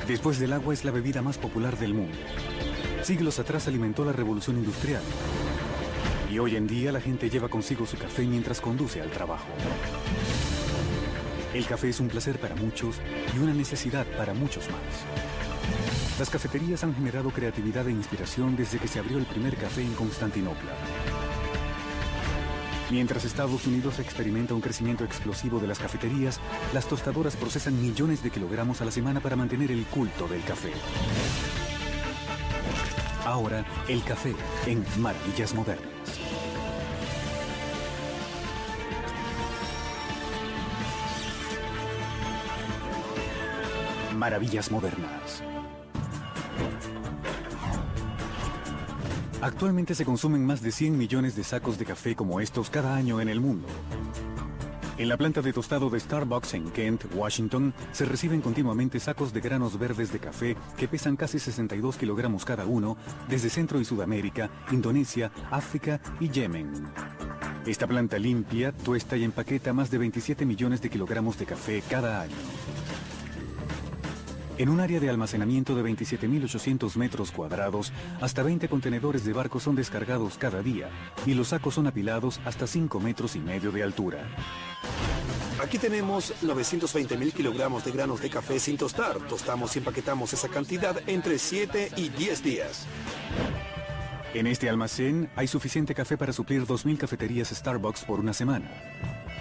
Después del agua es la bebida más popular del mundo. Siglos atrás alimentó la revolución industrial. Y hoy en día la gente lleva consigo su café mientras conduce al trabajo. El café es un placer para muchos y una necesidad para muchos más. Las cafeterías han generado creatividad e inspiración desde que se abrió el primer café en Constantinopla. Mientras Estados Unidos experimenta un crecimiento explosivo de las cafeterías, las tostadoras procesan millones de kilogramos a la semana para mantener el culto del café. Ahora, el café en Maravillas Modernas. Maravillas Modernas. Actualmente se consumen más de 100 millones de sacos de café como estos cada año en el mundo. En la planta de tostado de Starbucks en Kent, Washington, se reciben continuamente sacos de granos verdes de café que pesan casi 62 kilogramos cada uno, desde Centro y Sudamérica, Indonesia, África y Yemen. Esta planta limpia, tuesta y empaqueta más de 27 millones de kilogramos de café cada año. En un área de almacenamiento de 27.800 metros cuadrados, hasta 20 contenedores de barco son descargados cada día y los sacos son apilados hasta 5,5 metros de altura. Aquí tenemos 920.000 kilogramos de granos de café sin tostar. Tostamos y empaquetamos esa cantidad entre 7 y 10 días. En este almacén hay suficiente café para suplir 2.000 cafeterías Starbucks por una semana.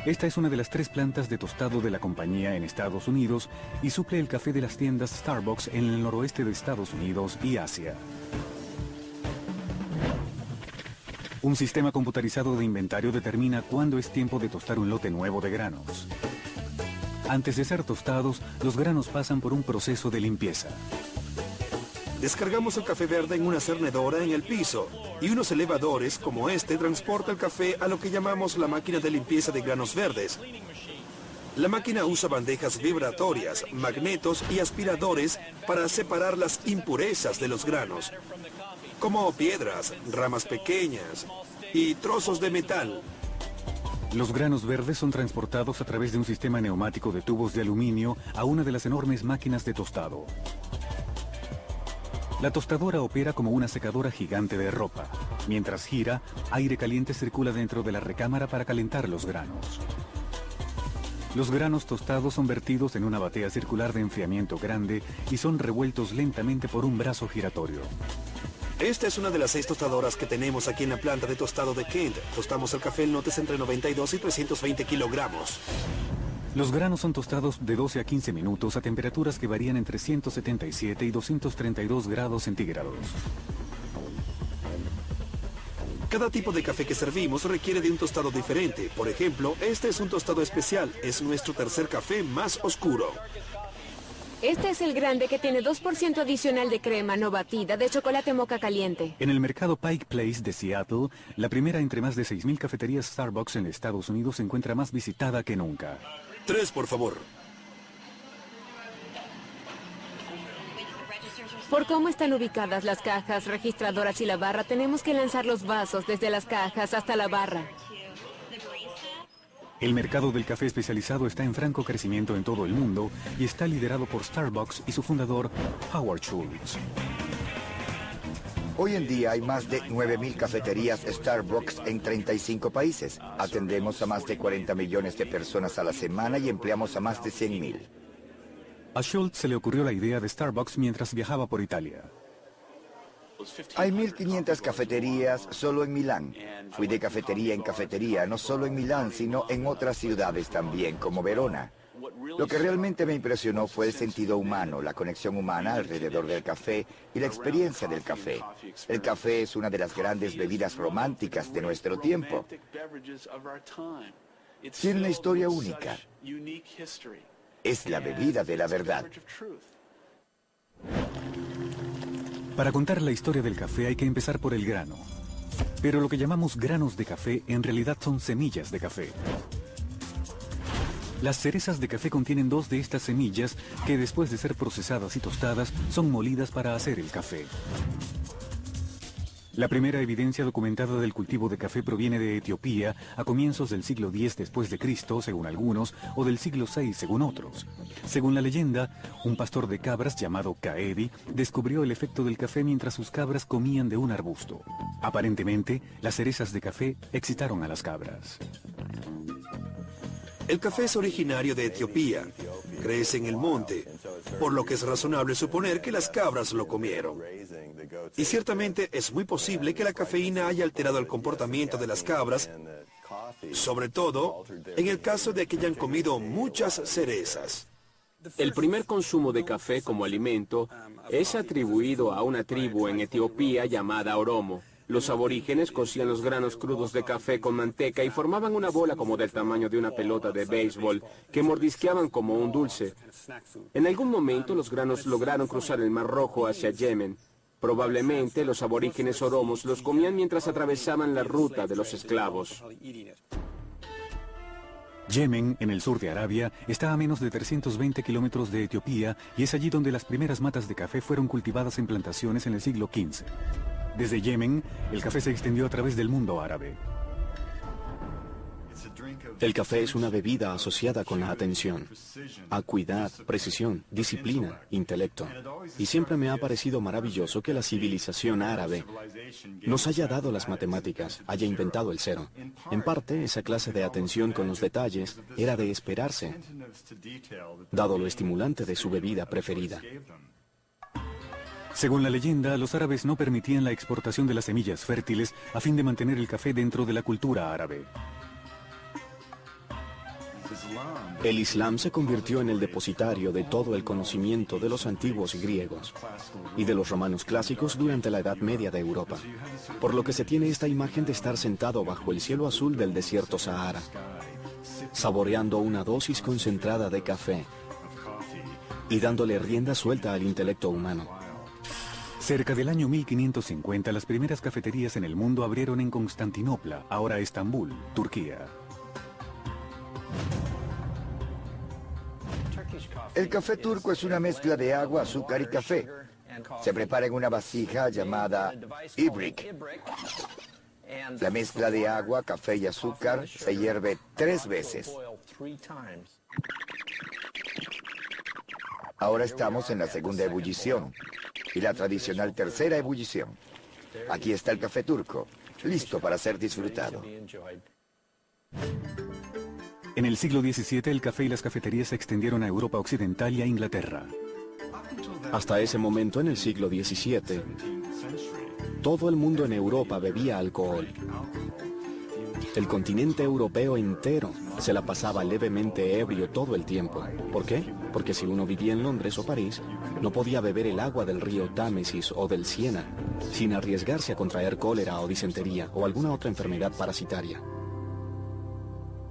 Esta es una de las 3 plantas de tostado de la compañía en Estados Unidos y suple el café de las tiendas Starbucks en el noroeste de Estados Unidos y Asia. Un sistema computarizado de inventario determina cuándo es tiempo de tostar un lote nuevo de granos. Antes de ser tostados, los granos pasan por un proceso de limpieza. Descargamos el café verde en una cernedora en el piso y unos elevadores como este transporta el café a lo que llamamos la máquina de limpieza de granos verdes. La máquina usa bandejas vibratorias, magnetos y aspiradores para separar las impurezas de los granos, como piedras, ramas pequeñas y trozos de metal. Los granos verdes son transportados a través de un sistema neumático de tubos de aluminio a una de las enormes máquinas de tostado. La tostadora opera como una secadora gigante de ropa. Mientras gira, aire caliente circula dentro de la recámara para calentar los granos. Los granos tostados son vertidos en una batea circular de enfriamiento grande y son revueltos lentamente por un brazo giratorio. Esta es una de las 6 tostadoras que tenemos aquí en la planta de tostado de Kent. Tostamos el café en lotes entre 92 y 320 kilogramos. Los granos son tostados de 12 a 15 minutos a temperaturas que varían entre 177 y 232 grados centígrados. Cada tipo de café que servimos requiere de un tostado diferente. Por ejemplo, este es un tostado especial. Es nuestro tercer café más oscuro. Este es el grande que tiene 2% adicional de crema no batida de chocolate moca caliente. En el mercado Pike Place de Seattle, la primera entre más de 6.000 cafeterías Starbucks en Estados Unidos se encuentra más visitada que nunca. 3, por favor. Por cómo están ubicadas las cajas registradoras y la barra, tenemos que lanzar los vasos desde las cajas hasta la barra. El mercado del café especializado está en franco crecimiento en todo el mundo y está liderado por Starbucks y su fundador, Howard Schultz. Hoy en día hay más de 9.000 cafeterías Starbucks en 35 países. Atendemos a más de 40 millones de personas a la semana y empleamos a más de 100.000. A Schultz se le ocurrió la idea de Starbucks mientras viajaba por Italia. Hay 1.500 cafeterías solo en Milán. Fui de cafetería en cafetería, no solo en Milán, sino en otras ciudades también, como Verona. Lo que realmente me impresionó fue el sentido humano, la conexión humana alrededor del café y la experiencia del café. El café es una de las grandes bebidas románticas de nuestro tiempo. Tiene una historia única. Es la bebida de la verdad. Para contar la historia del café hay que empezar por el grano. Pero lo que llamamos granos de café en realidad son semillas de café. Las cerezas de café contienen 2 de estas semillas que después de ser procesadas y tostadas son molidas para hacer el café. La primera evidencia documentada del cultivo de café proviene de Etiopía a comienzos del siglo X después de Cristo, según algunos, o del siglo VI, según otros. Según la leyenda, un pastor de cabras llamado Kaedi descubrió el efecto del café mientras sus cabras comían de un arbusto. Aparentemente, las cerezas de café excitaron a las cabras. El café es originario de Etiopía, crece en el monte, por lo que es razonable suponer que las cabras lo comieron. Y ciertamente es muy posible que la cafeína haya alterado el comportamiento de las cabras, sobre todo en el caso de que hayan comido muchas cerezas. El primer consumo de café como alimento es atribuido a una tribu en Etiopía llamada Oromo. Los aborígenes cocían los granos crudos de café con manteca y formaban una bola como del tamaño de una pelota de béisbol que mordisqueaban como un dulce. En algún momento los granos lograron cruzar el Mar Rojo hacia Yemen. Probablemente los aborígenes oromos los comían mientras atravesaban la ruta de los esclavos. Yemen, en el sur de Arabia, está a menos de 320 kilómetros de Etiopía y es allí donde las primeras matas de café fueron cultivadas en plantaciones en el siglo XV. Desde Yemen, el café se extendió a través del mundo árabe. El café es una bebida asociada con la atención, acuidad, precisión, disciplina, intelecto. Y siempre me ha parecido maravilloso que la civilización árabe nos haya dado las matemáticas, haya inventado el cero. En parte, esa clase de atención con los detalles era de esperarse, dado lo estimulante de su bebida preferida. Según la leyenda, los árabes no permitían la exportación de las semillas fértiles a fin de mantener el café dentro de la cultura árabe. El Islam se convirtió en el depositario de todo el conocimiento de los antiguos griegos y de los romanos clásicos durante la Edad Media de Europa, por lo que se tiene esta imagen de estar sentado bajo el cielo azul del desierto Sahara, saboreando una dosis concentrada de café y dándole rienda suelta al intelecto humano. Cerca del año 1550, las primeras cafeterías en el mundo abrieron en Constantinopla, ahora Estambul, Turquía. El café turco es una mezcla de agua, azúcar y café. Se prepara en una vasija llamada ibrik. La mezcla de agua, café y azúcar se hierve 3 veces. Ahora estamos en la segunda ebullición y la tradicional tercera ebullición. Aquí está el café turco, listo para ser disfrutado. En el siglo XVII, el café y las cafeterías se extendieron a Europa Occidental y a Inglaterra. Hasta ese momento, en el siglo XVII, todo el mundo en Europa bebía alcohol. El continente europeo entero se la pasaba levemente ebrio todo el tiempo. ¿Por qué? Porque si uno vivía en Londres o París, no podía beber el agua del río Támesis o del Siena, sin arriesgarse a contraer cólera o disentería o alguna otra enfermedad parasitaria.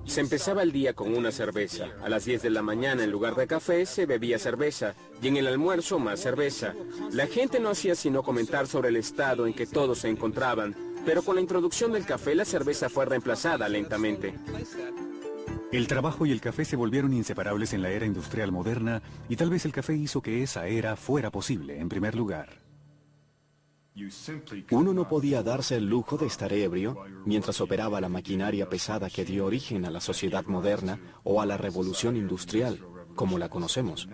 Se empezaba el día con una cerveza. A las 10 de la mañana, en lugar de café, se bebía cerveza. Y en el almuerzo, más cerveza. La gente no hacía sino comentar sobre el estado en que todos se encontraban. Pero con la introducción del café, la cerveza fue reemplazada lentamente. El trabajo y el café se volvieron inseparables en la era industrial moderna, y tal vez el café hizo que esa era fuera posible, en primer lugar. Uno no podía darse el lujo de estar ebrio mientras operaba la maquinaria pesada que dio origen a la sociedad moderna o a la revolución industrial, como la conocemos.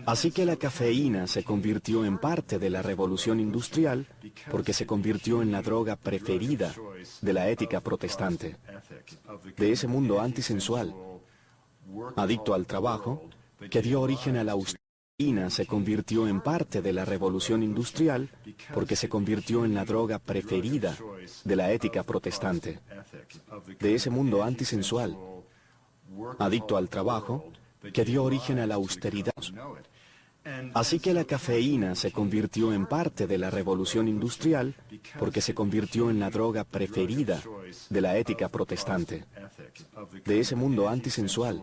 Así que la cafeína se convirtió en parte de la revolución industrial porque se convirtió en la droga preferida de la ética protestante, de ese mundo antisensual, adicto al trabajo, que dio origen a la austeridad. Se convirtió en parte de la revolución industrial porque se convirtió en la droga preferida de la ética protestante, de ese mundo antisensual, adicto al trabajo, que dio origen a la austeridad. Así que la cafeína se convirtió en parte de la revolución industrial porque se convirtió en la droga preferida de la ética protestante, de ese mundo antisensual,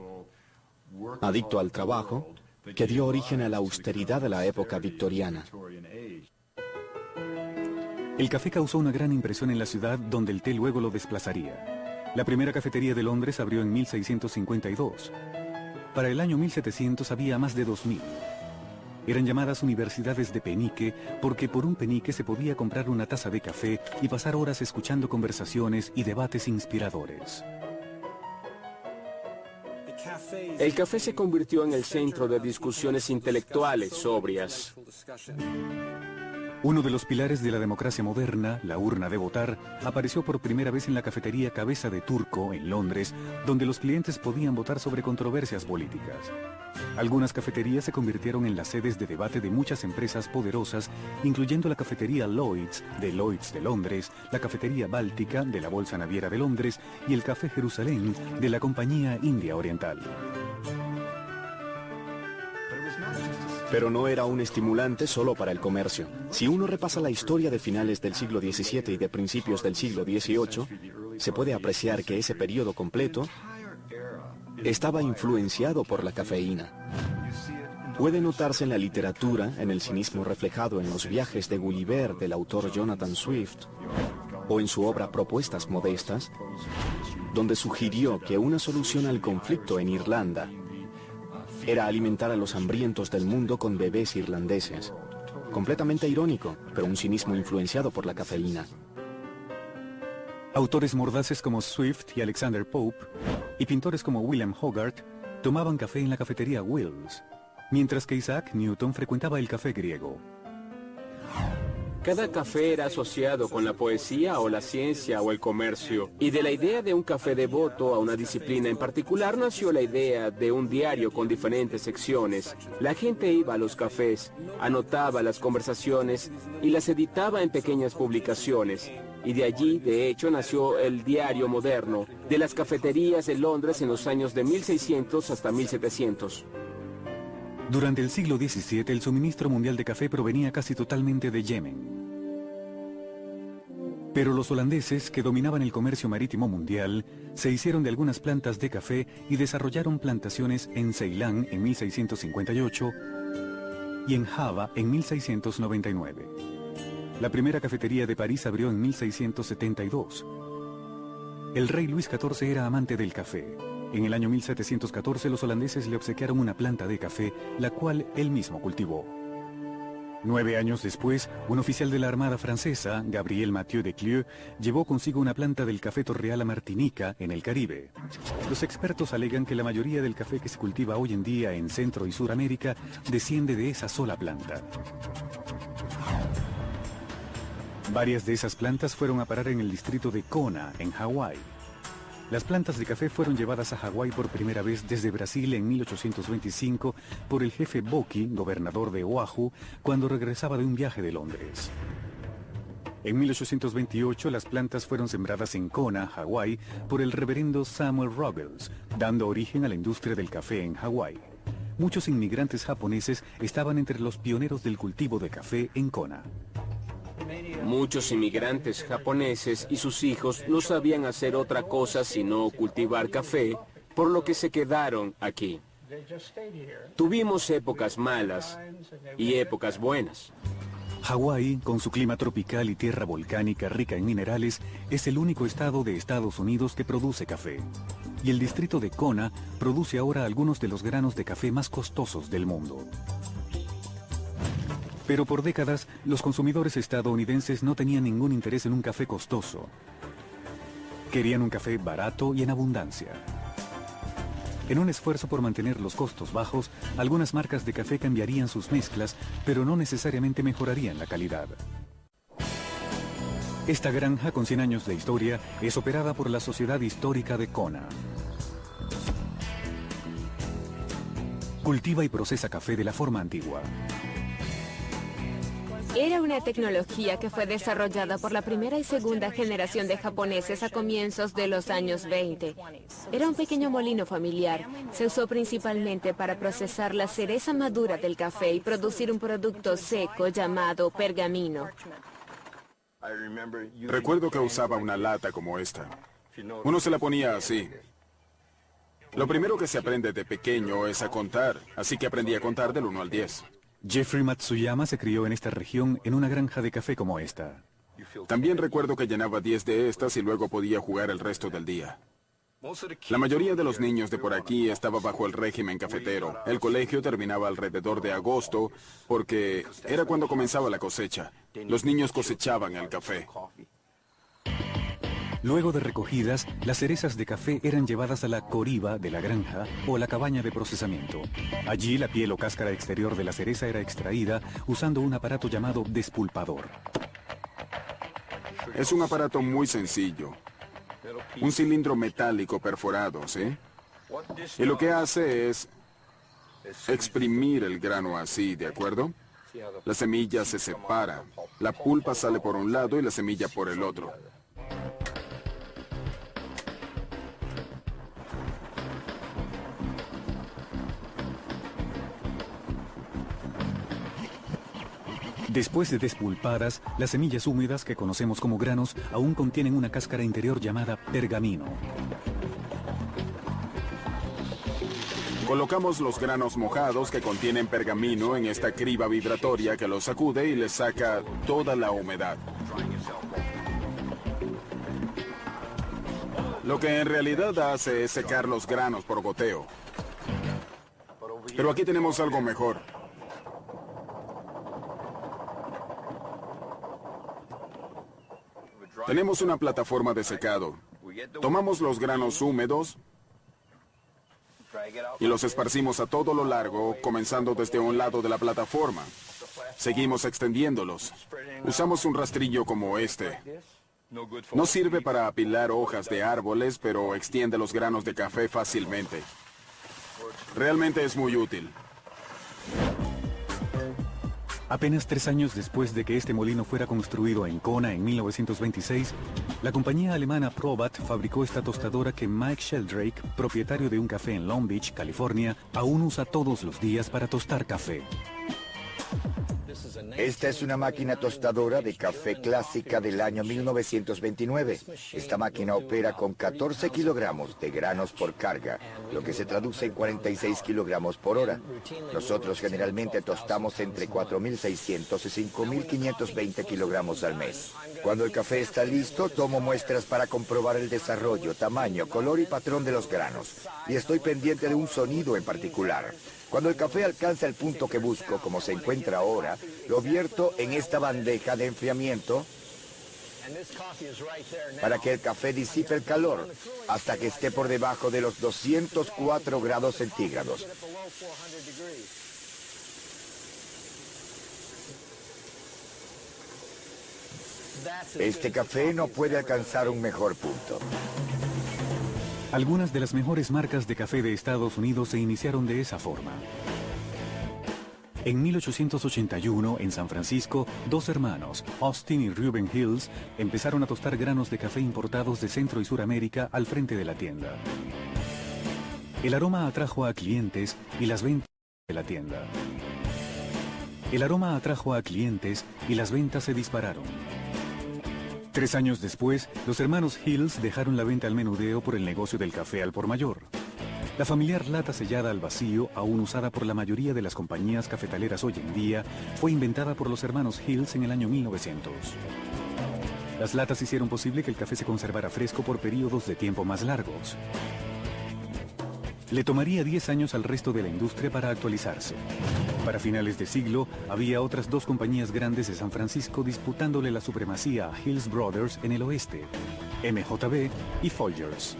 adicto al trabajo, que dio origen a la austeridad de la época victoriana. El café causó una gran impresión en la ciudad, donde el té luego lo desplazaría. La primera cafetería de Londres abrió en 1652. Para el año 1700 había más de 2000. eran llamadas universidades de penique porque por un penique se podía comprar una taza de café y pasar horas escuchando conversaciones y debates inspiradores. El café se convirtió en el centro de discusiones intelectuales sobrias. Uno de los pilares de la democracia moderna, la urna de votar, apareció por primera vez en la cafetería Cabeza de Turco, en Londres, donde los clientes podían votar sobre controversias políticas. Algunas cafeterías se convirtieron en las sedes de debate de muchas empresas poderosas, incluyendo la cafetería Lloyds de Londres, la cafetería Báltica de la Bolsa Naviera de Londres y el Café Jerusalén de la Compañía India Oriental. Pero no era un estimulante solo para el comercio. Si uno repasa la historia de finales del siglo XVII y de principios del siglo XVIII, se puede apreciar que ese periodo completo estaba influenciado por la cafeína. Puede notarse en la literatura, en el cinismo reflejado en los viajes de Gulliver del autor Jonathan Swift, o en su obra Propuestas Modestas, donde sugirió que una solución al conflicto en Irlanda era alimentar a los hambrientos del mundo con bebés irlandeses. Completamente irónico, pero un cinismo influenciado por la cafeína. Autores mordaces como Swift y Alexander Pope, y pintores como William Hogarth, tomaban café en la cafetería Will's, mientras que Isaac Newton frecuentaba el café griego. Cada café era asociado con la poesía o la ciencia o el comercio. Y de la idea de un café devoto a una disciplina en particular nació la idea de un diario con diferentes secciones. La gente iba a los cafés, anotaba las conversaciones y las editaba en pequeñas publicaciones. Y de allí, de hecho, nació el diario moderno, de las cafeterías de Londres en los años de 1600 hasta 1700. Durante el siglo XVII, el suministro mundial de café provenía casi totalmente de Yemen. Pero los holandeses, que dominaban el comercio marítimo mundial, se hicieron de algunas plantas de café y desarrollaron plantaciones en Ceilán en 1658 y en Java en 1699. La primera cafetería de París abrió en 1672. El rey Luis XIV era amante del café. En el año 1714 los holandeses le obsequiaron una planta de café, la cual él mismo cultivó. 9 años después, un oficial de la Armada francesa, Gabriel Mathieu de Clieu, llevó consigo una planta del café Torreal a Martinica, en el Caribe. Los expertos alegan que la mayoría del café que se cultiva hoy en día en Centro y Suramérica desciende de esa sola planta. Varias de esas plantas fueron a parar en el distrito de Kona, en Hawái. Las plantas de café fueron llevadas a Hawái por primera vez desde Brasil en 1825 por el jefe Boki, gobernador de Oahu, cuando regresaba de un viaje de Londres. En 1828 las plantas fueron sembradas en Kona, Hawái, por el reverendo Samuel Ruggles, dando origen a la industria del café en Hawái. Muchos inmigrantes japoneses estaban entre los pioneros del cultivo de café en Kona. Muchos inmigrantes japoneses y sus hijos no sabían hacer otra cosa sino cultivar café, por lo que se quedaron aquí. Tuvimos épocas malas y épocas buenas. Hawái, con su clima tropical y tierra volcánica rica en minerales, es el único estado de Estados Unidos que produce café. Y el distrito de Kona produce ahora algunos de los granos de café más costosos del mundo. Pero por décadas, los consumidores estadounidenses no tenían ningún interés en un café costoso. Querían un café barato y en abundancia. En un esfuerzo por mantener los costos bajos, algunas marcas de café cambiarían sus mezclas, pero no necesariamente mejorarían la calidad. Esta granja, con 100 años de historia, es operada por la Sociedad Histórica de Kona. Cultiva y procesa café de la forma antigua. Era una tecnología que fue desarrollada por la primera y segunda generación de japoneses a comienzos de los años 20. Era un pequeño molino familiar. Se usó principalmente para procesar la cereza madura del café y producir un producto seco llamado pergamino. Recuerdo que usaba una lata como esta. Uno se la ponía así. Lo primero que se aprende de pequeño es a contar, así que aprendí a contar del 1 al 10. Jeffrey Matsuyama se crió en esta región en una granja de café como esta. También recuerdo que llenaba 10 de estas y luego podía jugar el resto del día. La mayoría de los niños de por aquí estaba bajo el régimen cafetero. El colegio terminaba alrededor de agosto porque era cuando comenzaba la cosecha. Los niños cosechaban el café. Luego de recogidas, las cerezas de café eran llevadas a la coriba de la granja o la cabaña de procesamiento. Allí la piel o cáscara exterior de la cereza era extraída usando un aparato llamado despulpador. Es un aparato muy sencillo. Un cilindro metálico perforado, ¿sí? Y lo que hace es exprimir el grano así, ¿de acuerdo? La semilla se separa. La pulpa sale por un lado y la semilla por el otro. Después de despulpadas, las semillas húmedas que conocemos como granos aún contienen una cáscara interior llamada pergamino. Colocamos los granos mojados que contienen pergamino en esta criba vibratoria que los sacude y les saca toda la humedad. Lo que en realidad hace es secar los granos por goteo. Pero aquí tenemos algo mejor. Tenemos una plataforma de secado. Tomamos los granos húmedos y los esparcimos a todo lo largo, comenzando desde un lado de la plataforma. Seguimos extendiéndolos. Usamos un rastrillo como este. No sirve para apilar hojas de árboles, pero extiende los granos de café fácilmente. Realmente es muy útil. Apenas 3 años después de que este molino fuera construido en Kona en 1926, la compañía alemana Probat fabricó esta tostadora que Mike Sheldrake, propietario de un café en Long Beach, California, aún usa todos los días para tostar café. Esta es una máquina tostadora de café clásica del año 1929. Esta máquina opera con 14 kilogramos de granos por carga, lo que se traduce en 46 kilogramos por hora. Nosotros generalmente tostamos entre 4.600 y 5.520 kilogramos al mes. Cuando el café está listo, tomo muestras para comprobar el desarrollo, tamaño, color y patrón de los granos. Y estoy pendiente de un sonido en particular. Cuando el café alcanza el punto que busco, como se encuentra ahora, lo vierto en esta bandeja de enfriamiento para que el café disipe el calor hasta que esté por debajo de los 204 grados centígrados. Este café no puede alcanzar un mejor punto. Algunas de las mejores marcas de café de Estados Unidos se iniciaron de esa forma. En 1881, en San Francisco, 2 hermanos, Austin y Reuben Hills, empezaron a tostar granos de café importados de Centro y Suramérica al frente de la tienda. El aroma atrajo a clientes y las ventas de la tienda. Se dispararon. 3 años después, los hermanos Hills dejaron la venta al menudeo por el negocio del café al por mayor. La familiar lata sellada al vacío, aún usada por la mayoría de las compañías cafetaleras hoy en día, fue inventada por los hermanos Hills en el año 1900. Las latas hicieron posible que el café se conservara fresco por periodos de tiempo más largos. Le tomaría 10 años al resto de la industria para actualizarse. Para finales de siglo, había otras 2 compañías grandes de San Francisco disputándole la supremacía a Hills Brothers en el oeste, MJB y Folgers.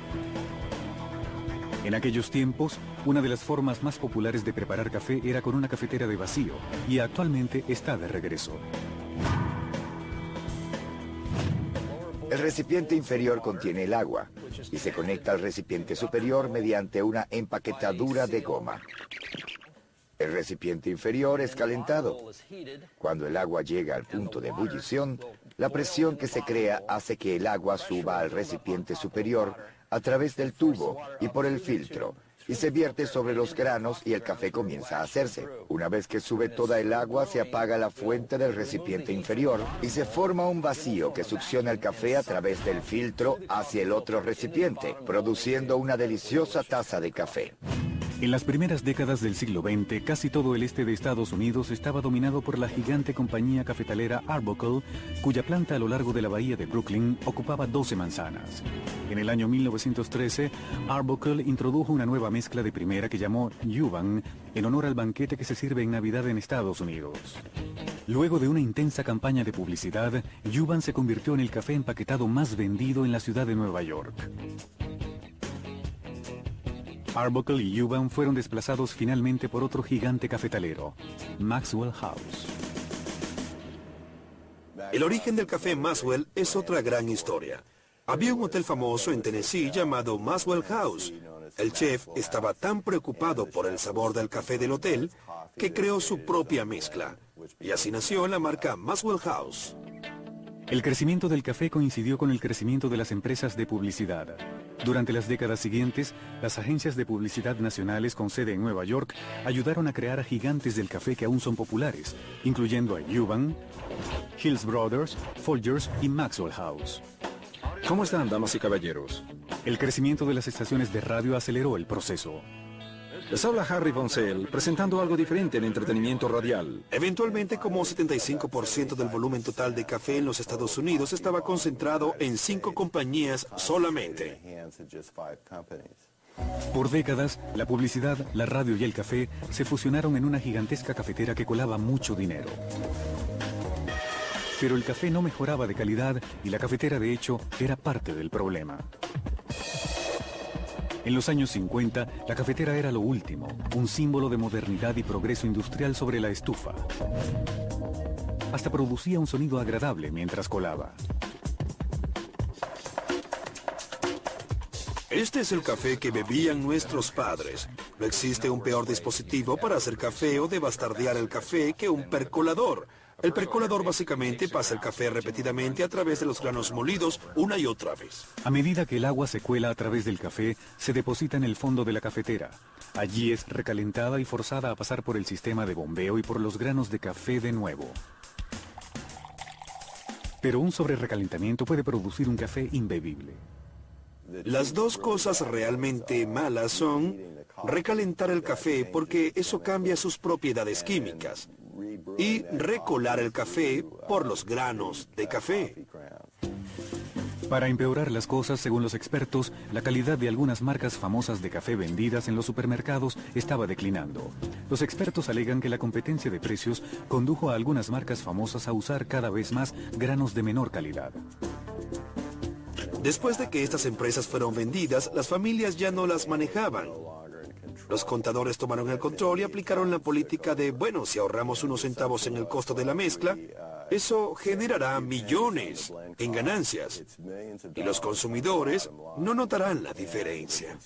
En aquellos tiempos, una de las formas más populares de preparar café era con una cafetera de vacío, y actualmente está de regreso. El recipiente inferior contiene el agua y se conecta al recipiente superior mediante una empaquetadura de goma. El recipiente inferior es calentado. Cuando el agua llega al punto de ebullición, la presión que se crea hace que el agua suba al recipiente superior a través del tubo y por el filtro, y se vierte sobre los granos y el café comienza a hacerse. Una vez que sube toda el agua, se apaga la fuente del recipiente inferior y se forma un vacío que succiona el café a través del filtro hacia el otro recipiente, produciendo una deliciosa taza de café. En las primeras décadas del siglo XX, casi todo el este de Estados Unidos estaba dominado por la gigante compañía cafetalera Arbuckle, cuya planta a lo largo de la bahía de Brooklyn ocupaba 12 manzanas. En el año 1913, Arbuckle introdujo una nueva mezcla de primera que llamó Yuban, en honor al banquete que se sirve en Navidad en Estados Unidos. Luego de una intensa campaña de publicidad, Yuban se convirtió en el café empaquetado más vendido en la ciudad de Nueva York. Arbuckle y Yuban fueron desplazados finalmente por otro gigante cafetalero, Maxwell House. El origen del café Maxwell es otra gran historia. Había un hotel famoso en Tennessee llamado Maxwell House. El chef estaba tan preocupado por el sabor del café del hotel que creó su propia mezcla. Y así nació la marca Maxwell House. El crecimiento del café coincidió con el crecimiento de las empresas de publicidad. Durante las décadas siguientes, las agencias de publicidad nacionales con sede en Nueva York ayudaron a crear a gigantes del café que aún son populares, incluyendo a Yuban, Hills Brothers, Folgers y Maxwell House. ¿Cómo están, damas y caballeros? El crecimiento de las estaciones de radio aceleró el proceso. Les habla Harry Poncel, presentando algo diferente en entretenimiento radial. Eventualmente, como 75% del volumen total de café en los Estados Unidos estaba concentrado en 5 compañías solamente. Por décadas, la publicidad, la radio y el café se fusionaron en una gigantesca cafetera que colaba mucho dinero. Pero el café no mejoraba de calidad y la cafetera, de hecho, era parte del problema. En los años 50, la cafetera era lo último, un símbolo de modernidad y progreso industrial sobre la estufa. Hasta producía un sonido agradable mientras colaba. Este es el café que bebían nuestros padres. No existe un peor dispositivo para hacer café o de bastardear el café que un percolador. El percolador básicamente pasa el café repetidamente a través de los granos molidos una y otra vez. A medida que el agua se cuela a través del café, se deposita en el fondo de la cafetera. Allí es recalentada y forzada a pasar por el sistema de bombeo y por los granos de café de nuevo. Pero un sobrerecalentamiento puede producir un café imbebible. Las dos cosas realmente malas son recalentar el café porque eso cambia sus propiedades químicas y recolar el café por los granos de café. Para empeorar las cosas, según los expertos, la calidad de algunas marcas famosas de café vendidas en los supermercados estaba declinando. Los expertos alegan que la competencia de precios condujo a algunas marcas famosas a usar cada vez más granos de menor calidad. Después de que estas empresas fueron vendidas, las familias ya no las manejaban. Los contadores tomaron el control y aplicaron la política de, bueno, si ahorramos unos centavos en el costo de la mezcla, eso generará millones en ganancias. Y los consumidores no notarán la diferencia.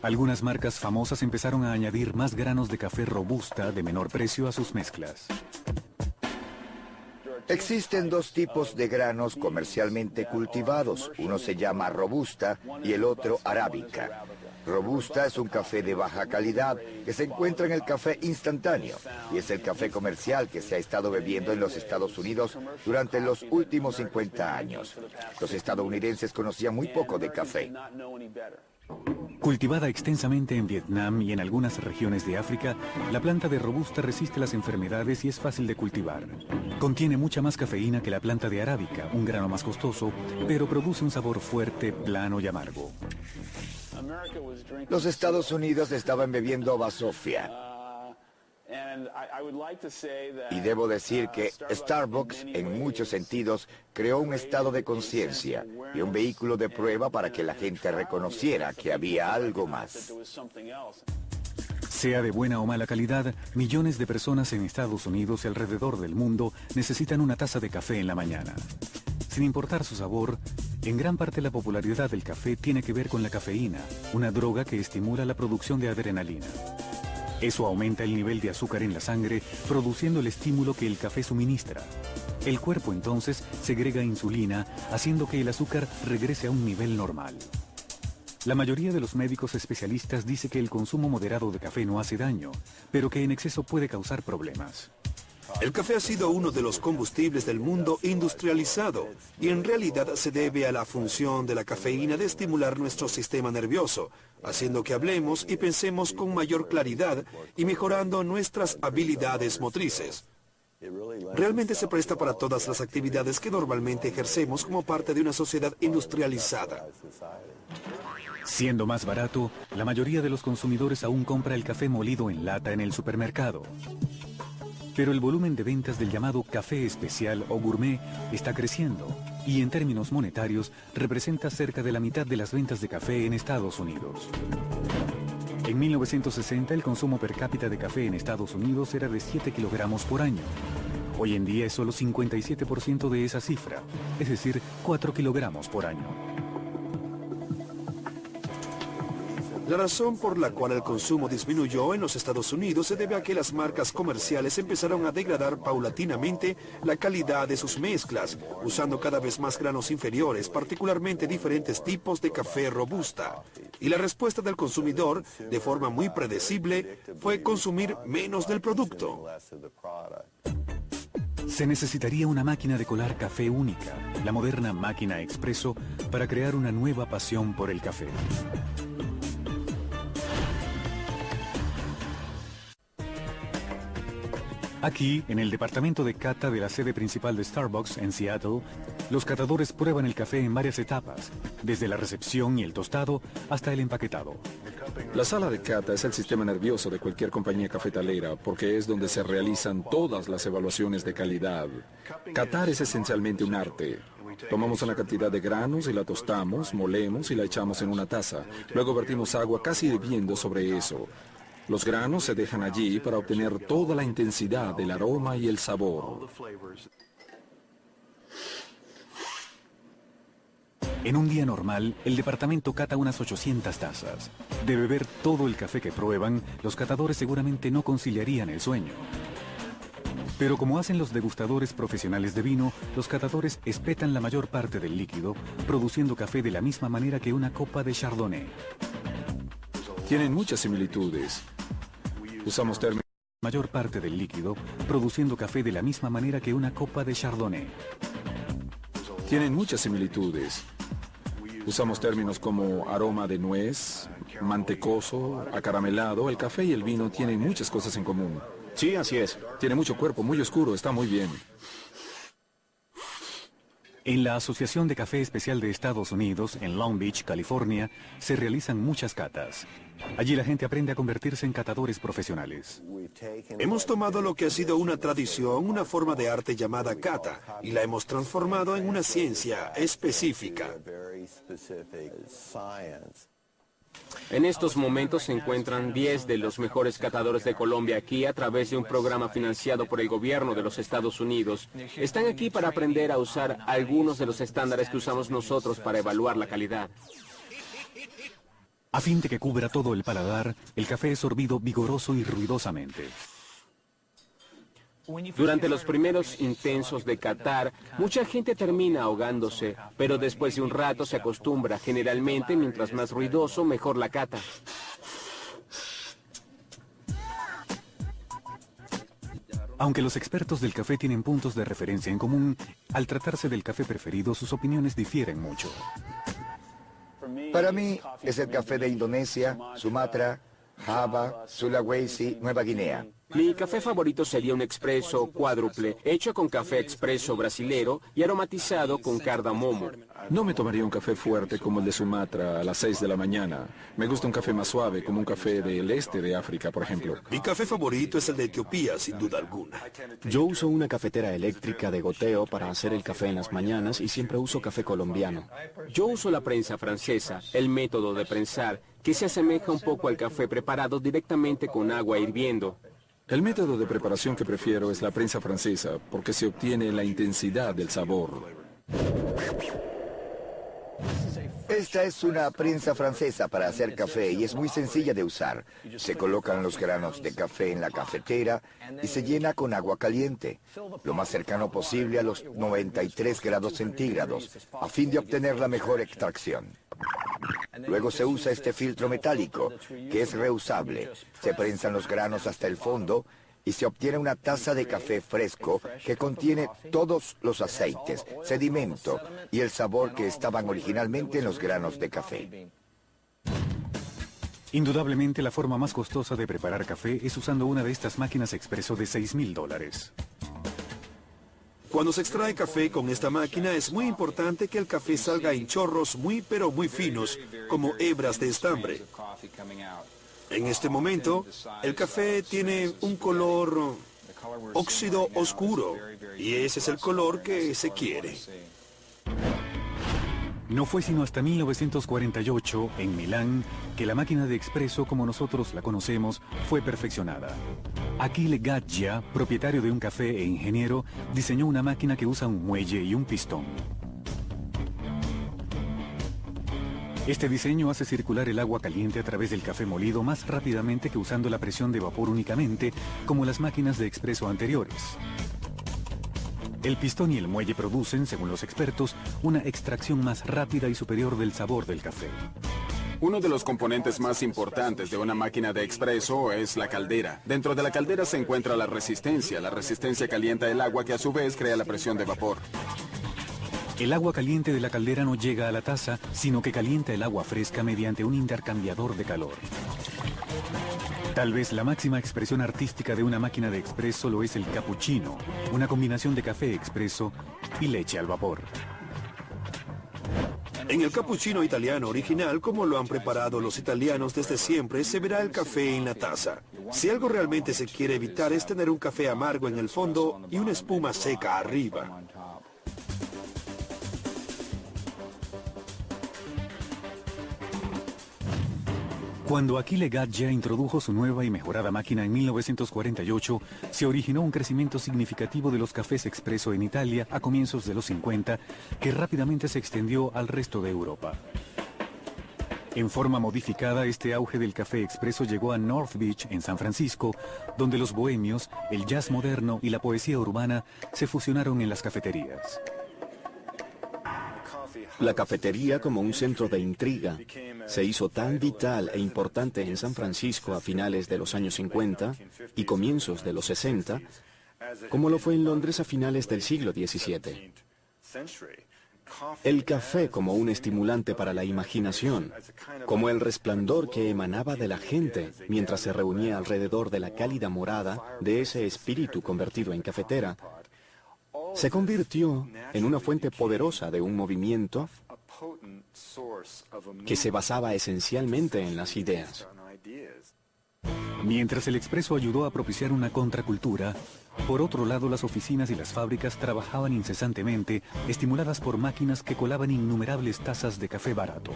Algunas marcas famosas empezaron a añadir más granos de café robusta de menor precio a sus mezclas. Existen dos tipos de granos comercialmente cultivados. Uno se llama robusta y el otro arábica. Robusta es un café de baja calidad que se encuentra en el café instantáneo y es el café comercial que se ha estado bebiendo en los Estados Unidos durante los últimos 50 años. Los estadounidenses conocían muy poco de café. Cultivada extensamente en Vietnam y en algunas regiones de África, la planta de robusta resiste las enfermedades y es fácil de cultivar. Contiene mucha más cafeína que la planta de arábica, un grano más costoso, pero produce un sabor fuerte, plano y amargo. Los Estados Unidos estaban bebiendo basofia. Y debo decir que Starbucks, en muchos sentidos, creó un estado de conciencia y un vehículo de prueba para que la gente reconociera que había algo más. Sea de buena o mala calidad, millones de personas en Estados Unidos y alrededor del mundo necesitan una taza de café en la mañana. Sin importar su sabor, en gran parte la popularidad del café tiene que ver con la cafeína, una droga que estimula la producción de adrenalina. Eso aumenta el nivel de azúcar en la sangre, produciendo el estímulo que el café suministra. El cuerpo entonces segrega insulina, haciendo que el azúcar regrese a un nivel normal. La mayoría de los médicos especialistas dice que el consumo moderado de café no hace daño, pero que en exceso puede causar problemas. El café ha sido uno de los combustibles del mundo industrializado y en realidad se debe a la función de la cafeína de estimular nuestro sistema nervioso, haciendo que hablemos y pensemos con mayor claridad y mejorando nuestras habilidades motrices. Realmente se presta para todas las actividades que normalmente ejercemos como parte de una sociedad industrializada. Siendo más barato, la mayoría de los consumidores aún compra el café molido en lata en el supermercado. Pero el volumen de ventas del llamado café especial o gourmet está creciendo y en términos monetarios representa cerca de la mitad de las ventas de café en Estados Unidos. En 1960 el consumo per cápita de café en Estados Unidos era de 7 kilogramos por año. Hoy en día es solo 57% de esa cifra, es decir, 4 kilogramos por año. La razón por la cual el consumo disminuyó en los Estados Unidos se debe a que las marcas comerciales empezaron a degradar paulatinamente la calidad de sus mezclas, usando cada vez más granos inferiores, particularmente diferentes tipos de café robusta. Y la respuesta del consumidor, de forma muy predecible, fue consumir menos del producto. Se necesitaría una máquina de colar café única, la moderna máquina expreso, para crear una nueva pasión por el café. Aquí, en el departamento de cata de la sede principal de Starbucks en Seattle, los catadores prueban el café en varias etapas, desde la recepción y el tostado hasta el empaquetado. La sala de cata es el sistema nervioso de cualquier compañía cafetalera porque es donde se realizan todas las evaluaciones de calidad. Catar es esencialmente un arte. Tomamos una cantidad de granos y la tostamos, molemos y la echamos en una taza. Luego vertimos agua casi hirviendo sobre eso. Los granos se dejan allí para obtener toda la intensidad del aroma y el sabor. En un día normal, el departamento cata unas 800 tazas. De beber todo el café que prueban, los catadores seguramente no conciliarían el sueño. Pero como hacen los degustadores profesionales de vino, los catadores espetan la mayor parte del líquido, produciendo café de la misma manera que una copa de Chardonnay. Tienen muchas similitudes. Usamos términos. Mayor parte del líquido, produciendo café de la misma manera que una copa de Chardonnay. Tienen muchas similitudes. Usamos términos como aroma de nuez, mantecoso, acaramelado. El café y el vino tienen muchas cosas en común. Sí, así es. Tiene mucho cuerpo, muy oscuro, está muy bien. En la Asociación de Café Especial de Estados Unidos, en Long Beach, California, se realizan muchas catas. Allí la gente aprende a convertirse en catadores profesionales. Hemos tomado lo que ha sido una tradición, una forma de arte llamada cata, y la hemos transformado en una ciencia específica. En estos momentos se encuentran 10 de los mejores catadores de Colombia aquí a través de un programa financiado por el gobierno de los Estados Unidos. Están aquí para aprender a usar algunos de los estándares que usamos nosotros para evaluar la calidad. A fin de que cubra todo el paladar, el café es sorbido vigoroso y ruidosamente. Durante los primeros intensos de catar, mucha gente termina ahogándose, pero después de un rato se acostumbra. Generalmente, mientras más ruidoso, mejor la cata. Aunque los expertos del café tienen puntos de referencia en común, al tratarse del café preferido, sus opiniones difieren mucho. Para mí es el café de Indonesia, Sumatra, Java, Sulawesi, Nueva Guinea. Mi café favorito sería un expreso cuádruple, hecho con café expreso brasilero y aromatizado con cardamomo. No me tomaría un café fuerte como el de Sumatra a las 6 de la mañana. Me gusta un café más suave, como un café del este de África, por ejemplo. Mi café favorito es el de Etiopía, sin duda alguna. Yo uso una cafetera eléctrica de goteo para hacer el café en las mañanas y siempre uso café colombiano. Yo uso la prensa francesa, el método de prensar, que se asemeja un poco al café preparado directamente con agua hirviendo. El método de preparación que prefiero es la prensa francesa, porque se obtiene la intensidad del sabor. Esta es una prensa francesa para hacer café y es muy sencilla de usar. Se colocan los granos de café en la cafetera y se llena con agua caliente, lo más cercano posible a los 93 grados centígrados, a fin de obtener la mejor extracción. Luego se usa este filtro metálico, que es reusable. Se prensan los granos hasta el fondo y se obtiene una taza de café fresco que contiene todos los aceites, sedimento y el sabor que estaban originalmente en los granos de café. Indudablemente la forma más costosa de preparar café es usando una de estas máquinas expreso de $6,000. Cuando se extrae café con esta máquina es muy importante que el café salga en chorros muy pero muy finos, como hebras de estambre. En este momento, el café tiene un color óxido oscuro, y ese es el color que se quiere. No fue sino hasta 1948, en Milán, que la máquina de expreso, como nosotros la conocemos, fue perfeccionada. Achille Gaggia, propietario de un café e ingeniero, diseñó una máquina que usa un muelle y un pistón. Este diseño hace circular el agua caliente a través del café molido más rápidamente que usando la presión de vapor únicamente, como las máquinas de expreso anteriores. El pistón y el muelle producen, según los expertos, una extracción más rápida y superior del sabor del café. Uno de los componentes más importantes de una máquina de expreso es la caldera. Dentro de la caldera se encuentra la resistencia. La resistencia calienta el agua que a su vez crea la presión de vapor. El agua caliente de la caldera no llega a la taza, sino que calienta el agua fresca mediante un intercambiador de calor. Tal vez la máxima expresión artística de una máquina de expreso lo es el cappuccino, una combinación de café expreso y leche al vapor. En el cappuccino italiano original, como lo han preparado los italianos desde siempre, se verá el café en la taza. Si algo realmente se quiere evitar es tener un café amargo en el fondo y una espuma seca arriba. Cuando Achille Gaggia introdujo su nueva y mejorada máquina en 1948, se originó un crecimiento significativo de los cafés expreso en Italia a comienzos de los 50, que rápidamente se extendió al resto de Europa. En forma modificada, este auge del café expreso llegó a North Beach, en San Francisco, donde los bohemios, el jazz moderno y la poesía urbana se fusionaron en las cafeterías. La cafetería, como un centro de intriga, se hizo tan vital e importante en San Francisco a finales de los años 50 y comienzos de los 60, como lo fue en Londres a finales del siglo XVII. El café como un estimulante para la imaginación, como el resplandor que emanaba de la gente mientras se reunía alrededor de la cálida morada de ese espíritu convertido en cafetera, se convirtió en una fuente poderosa de un movimiento que se basaba esencialmente en las ideas. Mientras el expreso ayudó a propiciar una contracultura, por otro lado las oficinas y las fábricas trabajaban incesantemente, estimuladas por máquinas que colaban innumerables tazas de café barato.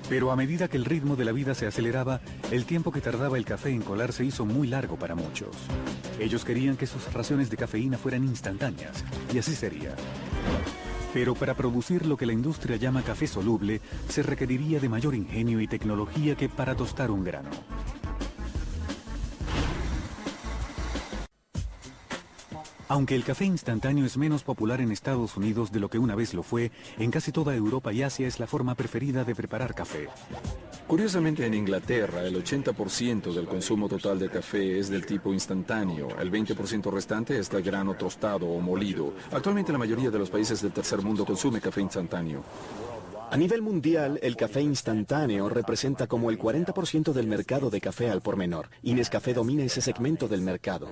Pero a medida que el ritmo de la vida se aceleraba, el tiempo que tardaba el café en colar se hizo muy largo para muchos. Ellos querían que sus raciones de cafeína fueran instantáneas, y así sería. Pero para producir lo que la industria llama café soluble, se requeriría de mayor ingenio y tecnología que para tostar un grano. Aunque el café instantáneo es menos popular en Estados Unidos de lo que una vez lo fue, en casi toda Europa y Asia es la forma preferida de preparar café. Curiosamente, en Inglaterra, el 80% del consumo total de café es del tipo instantáneo. El 20% restante es de grano tostado o molido. Actualmente, la mayoría de los países del tercer mundo consume café instantáneo. A nivel mundial, el café instantáneo representa como el 40% del mercado de café al por menor. y Nescafé domina ese segmento del mercado.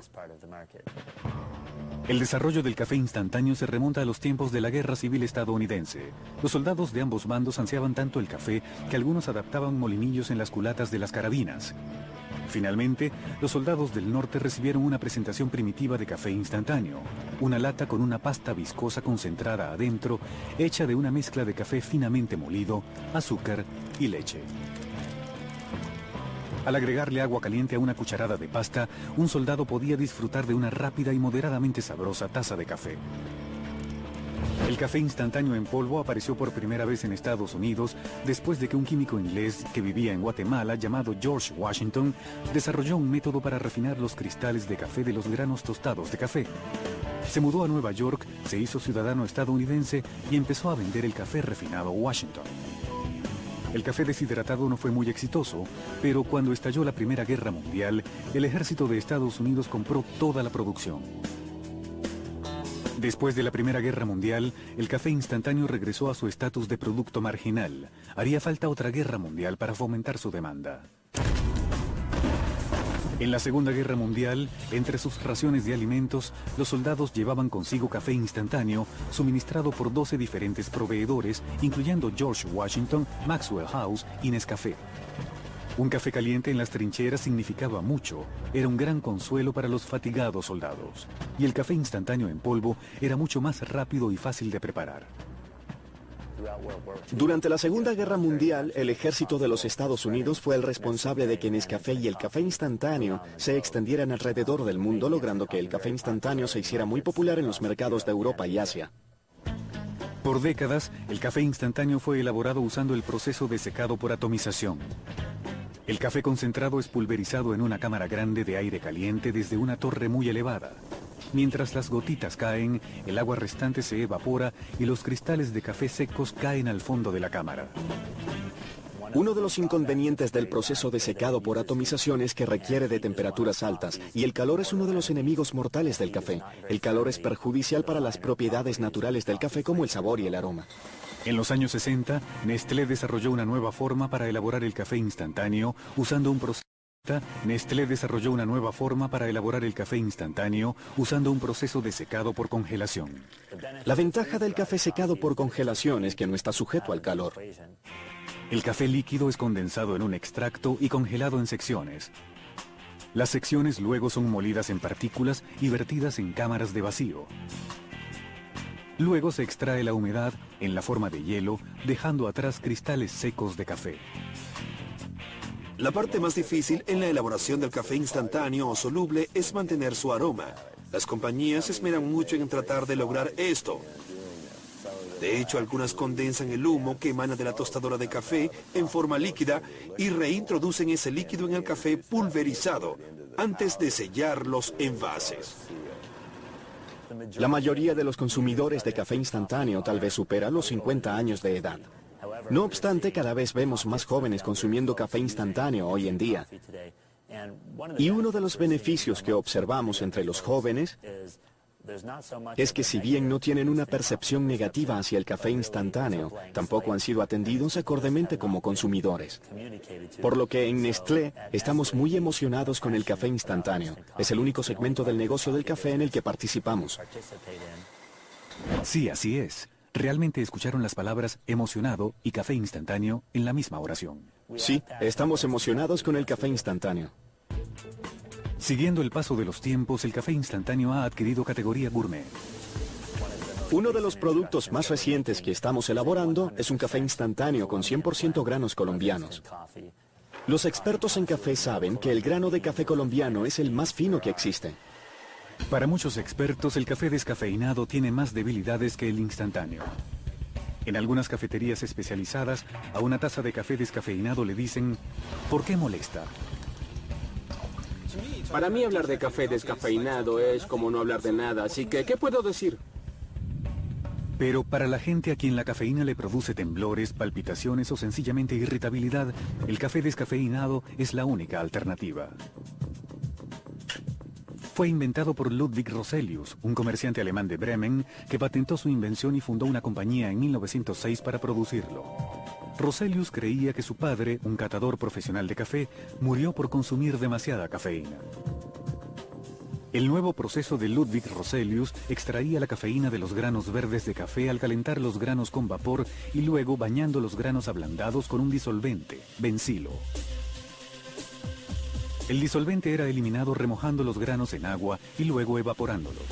El desarrollo del café instantáneo se remonta a los tiempos de la Guerra Civil estadounidense. Los soldados de ambos bandos ansiaban tanto el café que algunos adaptaban molinillos en las culatas de las carabinas. Finalmente, los soldados del norte recibieron una presentación primitiva de café instantáneo, una lata con una pasta viscosa concentrada adentro, hecha de una mezcla de café finamente molido, azúcar y leche. Al agregarle agua caliente a una cucharada de pasta, un soldado podía disfrutar de una rápida y moderadamente sabrosa taza de café. El café instantáneo en polvo apareció por primera vez en Estados Unidos después de que un químico inglés que vivía en Guatemala, llamado George Washington, desarrolló un método para refinar los cristales de café de los granos tostados de café. Se mudó a Nueva York, se hizo ciudadano estadounidense y empezó a vender el café refinado Washington. El café deshidratado no fue muy exitoso, pero cuando estalló la Primera Guerra Mundial, el ejército de Estados Unidos compró toda la producción. Después de la Primera Guerra Mundial, el café instantáneo regresó a su estatus de producto marginal. Haría falta otra guerra mundial para fomentar su demanda. En la Segunda Guerra Mundial, entre sus raciones de alimentos, los soldados llevaban consigo café instantáneo, suministrado por 12 diferentes proveedores, incluyendo George Washington, Maxwell House y Nescafé. Un café caliente en las trincheras significaba mucho, era un gran consuelo para los fatigados soldados. Y el café instantáneo en polvo era mucho más rápido y fácil de preparar. Durante la Segunda Guerra Mundial, el ejército de los Estados Unidos fue el responsable de que Nescafé y el café instantáneo se extendieran alrededor del mundo, logrando que el café instantáneo se hiciera muy popular en los mercados de Europa y Asia. Por décadas, el café instantáneo fue elaborado usando el proceso de secado por atomización. El café concentrado es pulverizado en una cámara grande de aire caliente desde una torre muy elevada. Mientras las gotitas caen, el agua restante se evapora y los cristales de café secos caen al fondo de la cámara. Uno de los inconvenientes del proceso de secado por atomización es que requiere de temperaturas altas, y el calor es uno de los enemigos mortales del café. El calor es perjudicial para las propiedades naturales del café como el sabor y el aroma. En los años 60, Nestlé desarrolló una nueva forma para elaborar el café instantáneo usando un proceso de secado por congelación. La ventaja del café secado por congelación es que no está sujeto al calor. El café líquido es condensado en un extracto y congelado en secciones. Las secciones luego son molidas en partículas y vertidas en cámaras de vacío. Luego se extrae la humedad en la forma de hielo, dejando atrás cristales secos de café. La parte más difícil en la elaboración del café instantáneo o soluble es mantener su aroma. Las compañías se esmeran mucho en tratar de lograr esto. De hecho, algunas condensan el humo que emana de la tostadora de café en forma líquida y reintroducen ese líquido en el café pulverizado antes de sellar los envases. La mayoría de los consumidores de café instantáneo tal vez supera los 50 años de edad. No obstante, cada vez vemos más jóvenes consumiendo café instantáneo hoy en día. Y uno de los beneficios que observamos entre los jóvenes es que si bien no tienen una percepción negativa hacia el café instantáneo, tampoco han sido atendidos acordemente como consumidores. Por lo que en Nestlé estamos muy emocionados con el café instantáneo. Es el único segmento del negocio del café en el que participamos. Sí, así es. Realmente escucharon las palabras emocionado y café instantáneo en la misma oración. Sí, estamos emocionados con el café instantáneo. Siguiendo el paso de los tiempos, el café instantáneo ha adquirido categoría gourmet. Uno de los productos más recientes que estamos elaborando es un café instantáneo con 100% granos colombianos. Los expertos en café saben que el grano de café colombiano es el más fino que existe. Para muchos expertos, el café descafeinado tiene más debilidades que el instantáneo. En algunas cafeterías especializadas, a una taza de café descafeinado le dicen, ¿por qué molesta? Para mí hablar de café descafeinado es como no hablar de nada, así que, ¿qué puedo decir? Pero para la gente a quien la cafeína le produce temblores, palpitaciones o sencillamente irritabilidad, el café descafeinado es la única alternativa. Fue inventado por Ludwig Roselius, un comerciante alemán de Bremen, que patentó su invención y fundó una compañía en 1906 para producirlo. Roselius creía que su padre, un catador profesional de café, murió por consumir demasiada cafeína. El nuevo proceso de Ludwig Roselius extraía la cafeína de los granos verdes de café al calentar los granos con vapor y luego bañando los granos ablandados con un disolvente, bencilo. El disolvente era eliminado remojando los granos en agua y luego evaporándolos.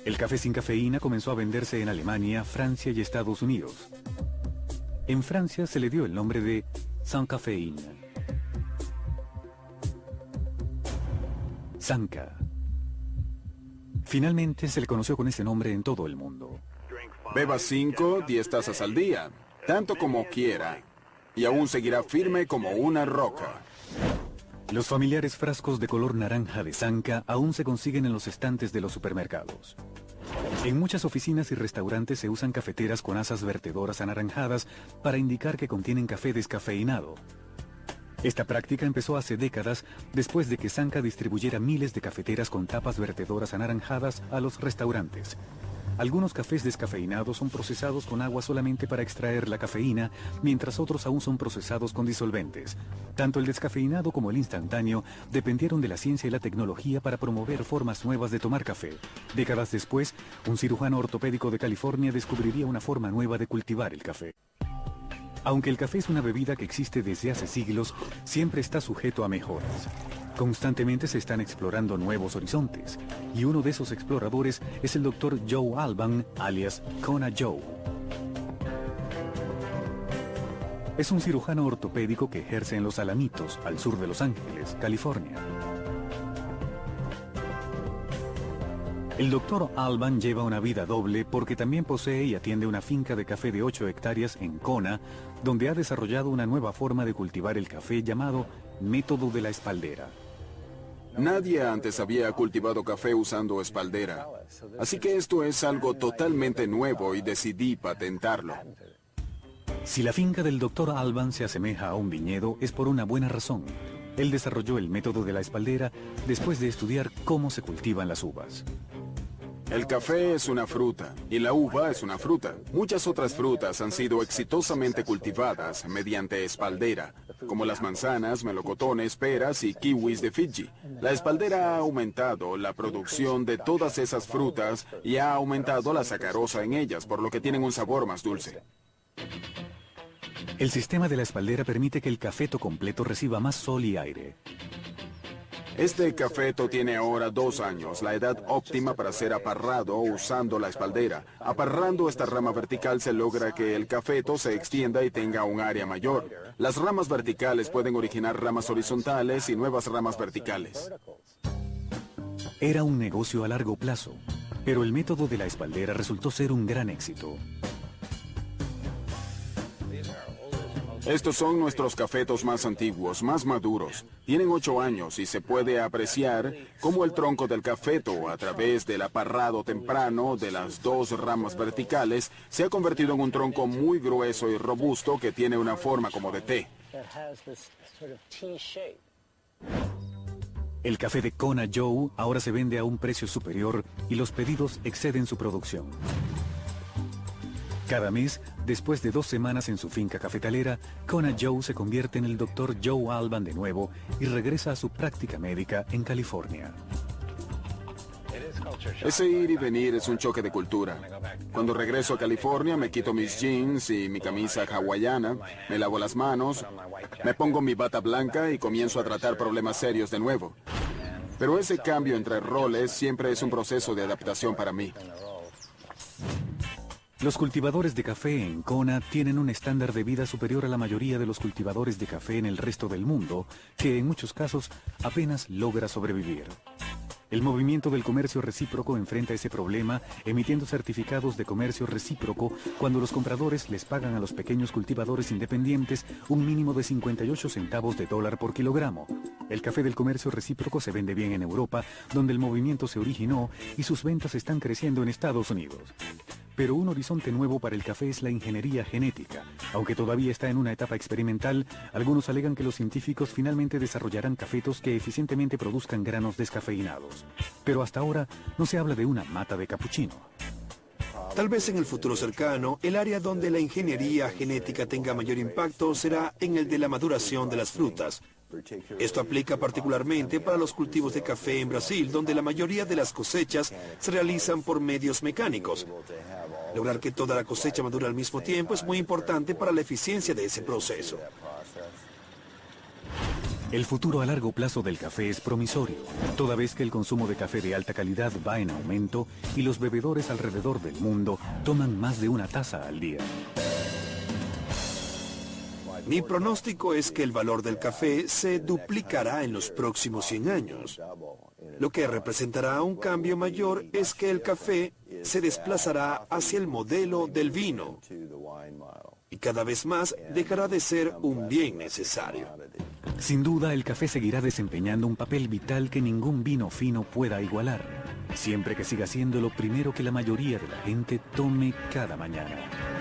El café sin cafeína comenzó a venderse en Alemania, Francia y Estados Unidos. En Francia se le dio el nombre de sans caféine. Sanka. Finalmente se le conoció con ese nombre en todo el mundo. Beba 5, 10 tazas al día, tanto como quiera, y aún seguirá firme como una roca. Los familiares frascos de color naranja de Sanka aún se consiguen en los estantes de los supermercados. En muchas oficinas y restaurantes se usan cafeteras con asas vertedoras anaranjadas para indicar que contienen café descafeinado. Esta práctica empezó hace décadas después de que Sanka distribuyera miles de cafeteras con tapas vertedoras anaranjadas a los restaurantes. Algunos cafés descafeinados son procesados con agua solamente para extraer la cafeína, mientras otros aún son procesados con disolventes. Tanto el descafeinado como el instantáneo dependieron de la ciencia y la tecnología para promover formas nuevas de tomar café. Décadas después, un cirujano ortopédico de California descubriría una forma nueva de cultivar el café. Aunque el café es una bebida que existe desde hace siglos, siempre está sujeto a mejoras. Constantemente se están explorando nuevos horizontes, y uno de esos exploradores es el Dr. Joe Alban, alias Kona Joe. Es un cirujano ortopédico que ejerce en Los Alamitos, al sur de Los Ángeles, California. El Dr. Alban lleva una vida doble porque también posee y atiende una finca de café de 8 hectáreas en Kona, donde ha desarrollado una nueva forma de cultivar el café llamado método de la espaldera. Nadie antes había cultivado café usando espaldera, así que esto es algo totalmente nuevo y decidí patentarlo. Si la finca del Dr. Alban se asemeja a un viñedo, es por una buena razón. Él desarrolló el método de la espaldera después de estudiar cómo se cultivan las uvas. El café es una fruta y la uva es una fruta. Muchas otras frutas han sido exitosamente cultivadas mediante espaldera, como las manzanas, melocotones, peras y kiwis de Fiji. La espaldera ha aumentado la producción de todas esas frutas y ha aumentado la sacarosa en ellas, por lo que tienen un sabor más dulce. El sistema de la espaldera permite que el cafeto completo reciba más sol y aire. Este cafeto tiene ahora 2 años, la edad óptima para ser aparrado usando la espaldera. Aparrando esta rama vertical se logra que el cafeto se extienda y tenga un área mayor. Las ramas verticales pueden originar ramas horizontales y nuevas ramas verticales. Era un negocio a largo plazo, pero el método de la espaldera resultó ser un gran éxito. Estos son nuestros cafetos más antiguos, más maduros. Tienen 8 años y se puede apreciar cómo el tronco del cafeto, a través del aparrado temprano de las 2 ramas verticales, se ha convertido en un tronco muy grueso y robusto que tiene una forma como de T. El café de Kona Joe ahora se vende a un precio superior y los pedidos exceden su producción. Cada mes, después de 2 semanas en su finca cafetalera, Kona Joe se convierte en el Dr. Joe Alban de nuevo y regresa a su práctica médica en California. Ese ir y venir es un choque de cultura. Cuando regreso a California me quito mis jeans y mi camisa hawaiana, me lavo las manos, me pongo mi bata blanca y comienzo a tratar problemas serios de nuevo. Pero ese cambio entre roles siempre es un proceso de adaptación para mí. Los cultivadores de café en Kona tienen un estándar de vida superior a la mayoría de los cultivadores de café en el resto del mundo, que en muchos casos apenas logra sobrevivir. El movimiento del comercio recíproco enfrenta ese problema emitiendo certificados de comercio recíproco cuando los compradores les pagan a los pequeños cultivadores independientes un mínimo de 58 centavos de dólar por kilogramo. El café del comercio recíproco se vende bien en Europa, donde el movimiento se originó y sus ventas están creciendo en Estados Unidos. Pero un horizonte nuevo para el café es la ingeniería genética. Aunque todavía está en una etapa experimental, algunos alegan que los científicos finalmente desarrollarán cafetos que eficientemente produzcan granos descafeinados. Pero hasta ahora no se habla de una mata de capuchino. Tal vez en el futuro cercano, el área donde la ingeniería genética tenga mayor impacto será en el de la maduración de las frutas. Esto aplica particularmente para los cultivos de café en Brasil, donde la mayoría de las cosechas se realizan por medios mecánicos. Lograr que toda la cosecha madure al mismo tiempo es muy importante para la eficiencia de ese proceso. El futuro a largo plazo del café es promisorio, toda vez que el consumo de café de alta calidad va en aumento y los bebedores alrededor del mundo toman más de 1 taza al día. Mi pronóstico es que el valor del café se duplicará en los próximos 100 años. Lo que representará un cambio mayor es que el café se desplazará hacia el modelo del vino y cada vez más dejará de ser un bien necesario. Sin duda, el café seguirá desempeñando un papel vital que ningún vino fino pueda igualar. siempre que siga siendo lo primero que la mayoría de la gente tome cada mañana.